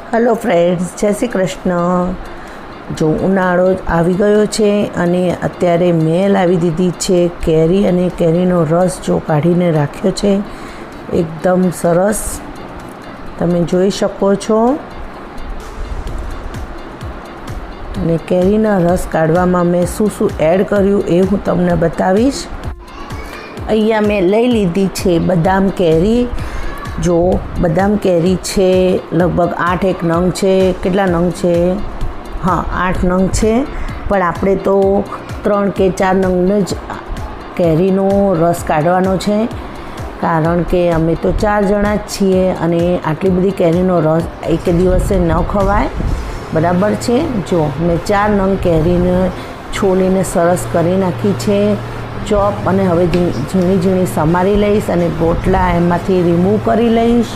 Hello friends, જય શ્રી કૃષ્ણ। જો ઉનાળો આવી ગયો છે અને અત્યારે મેં લાવી દીધી છે કેરી અને કેરીનો રસ જો કાઢીને રાખ્યો છે એકદમ સરસ, તમે જોઈ શકો છો। અને કેરીના રસ કાઢવામાં મેં શું શું એડ કર્યું એ હું તમને બતાવીશ। અહીંયા મેં લઈ લીધી છે બદામ કેરી। જો બદામ કેરી છે લગભગ 8 નંગ છે। કેટલા નંગ છે? હા, 8 નંગ છે, પણ આપણે તો 3 કે 4 નંગનો જ કેરીનો રસ કાઢવાનો છે, કારણ કે અમે તો 4 જણા જ છીએ અને આટલી બધી કેરીનો રસ એક દિવસે ન ખવાય, બરાબર છે। જો મેં 4 નંગ કેરીને છોલીને સરસ કરી નાખી છે ચોપ, અને હવે ઝીણી ઝીણી સમારી લઈશ અને ગોટલા એમાંથી રિમૂવ કરી લઈશ।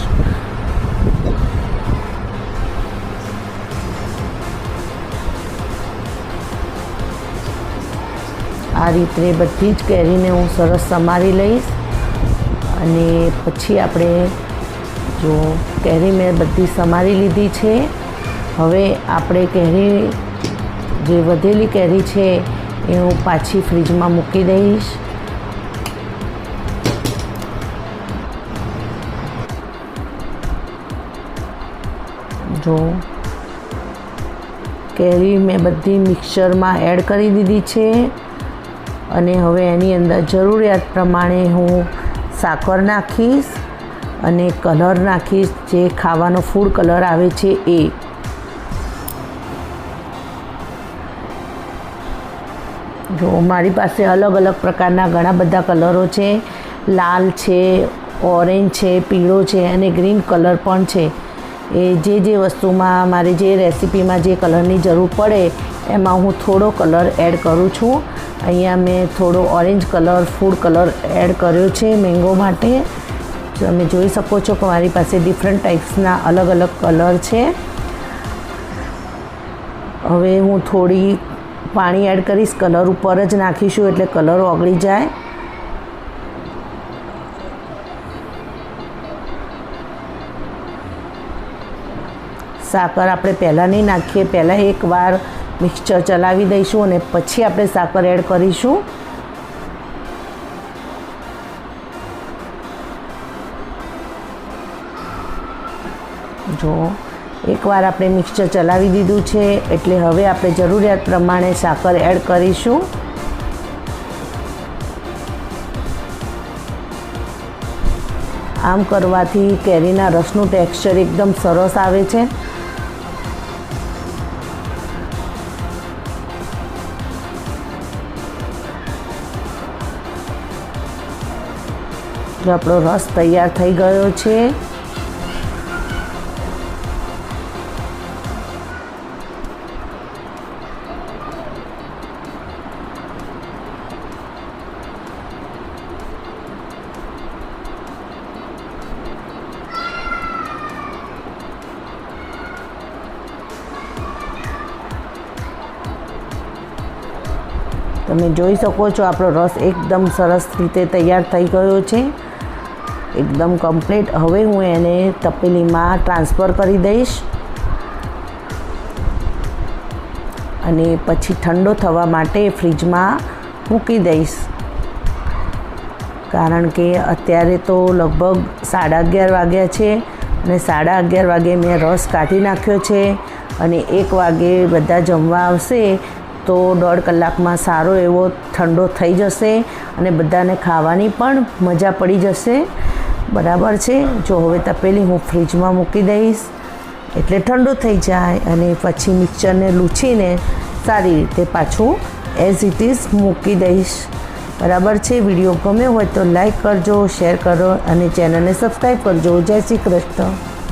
આ રીતે બધી જ કેરીને હું સરસ સમારી લઈશ અને પછી આપણે જો કેરી મેં બધી સમારી લીધી છે। હવે આપણે કેરી જે વધેલી કેરી છે એ હું પાછી ફ્રીજમાં મૂકી દઈશ। જો કેરી મેં બધી મિક્સરમાં એડ કરી દીધી છે અને હવે એની અંદર જરૂરિયાત પ્રમાણે હું સાકર નાખીશ અને કલર નાખીશ, જે ખાવાનો ફૂડ કલર આવે છે એ। જો મારી પાસે અલગ અલગ પ્રકારના ઘણા બધા કલરો છે, લાલ છે, ઓરેન્જ છે, પીળો છે અને ગ્રીન કલર પણ છે। એ જે વસ્તુમાં મારે જે રેસિપીમાં જે કલરની જરૂર પડે એમાં હું થોડો કલર એડ કરું છું। અહીંયા મેં થોડો orange colour food colour add કર્યો છે મેંગો માટે। તમે જોઈ શકો છો કે મારી પાસે ડિફરન્ટ ટાઈપ્સના અલગ અલગ કલર છે। હવે હું થોડી પાણી એડ કરીશ, કલર ઉપર જ નાખીશું એટલે કલર ઓગળી જાય। સાકર આપણે પહેલાં નહીં નાખીએ, પહેલાં એકવાર મિક્સચર ચલાવી દઈશું અને પછી આપણે સાકર એડ કરીશું। જો એકવાર આપણે મિક્સચર ચલાવી દીધું છે એટલે હવે આપણે જરૂરિયાત પ્રમાણે સાકર એડ કરીશું। આમ કરવાથી કેરીના રસનું ટેક્સચર એકદમ સરસ આવે છે। જો આપણો રસ તૈયાર થઈ ગયો છે। તમે જોઈ શકો છો આપણો રસ એકદમ સરસ રીતે તૈયાર થઈ ગયો છે, એકદમ કમ્પ્લીટ। હવે હું એને તપેલીમાં ટ્રાન્સફર કરી દઈશ અને પછી ઠંડો થવા માટે ફ્રીજમાં મૂકી દઈશ, કારણ કે અત્યારે તો લગભગ 11:30 વાગ્યા છે અને 11:30 વાગે મેં રસ કાઢી નાખ્યો છે અને 1 વાગે બધા જમવા આવશે તો 1.5 કલાકમાં સારો એવો ઠંડો થઈ જશે અને બધાને ખાવાની પણ મજા પડી જશે, બરાબર છે। જો હવે તપેલી હું ફ્રીજમાં મૂકી દઈશ એટલે ઠંડો થઈ જાય અને પછી મિક્સચરને લૂછીને સારી રીતે પાછું એઝ ઇટ ઇઝ મૂકી દઈશ, બરાબર છે। વિડીયો ગમ્યો હોય તો લાઈક કરજો, શેર કરો અને ચેનલને સબસ્ક્રાઈબ કરજો। જય શ્રી કૃષ્ણ।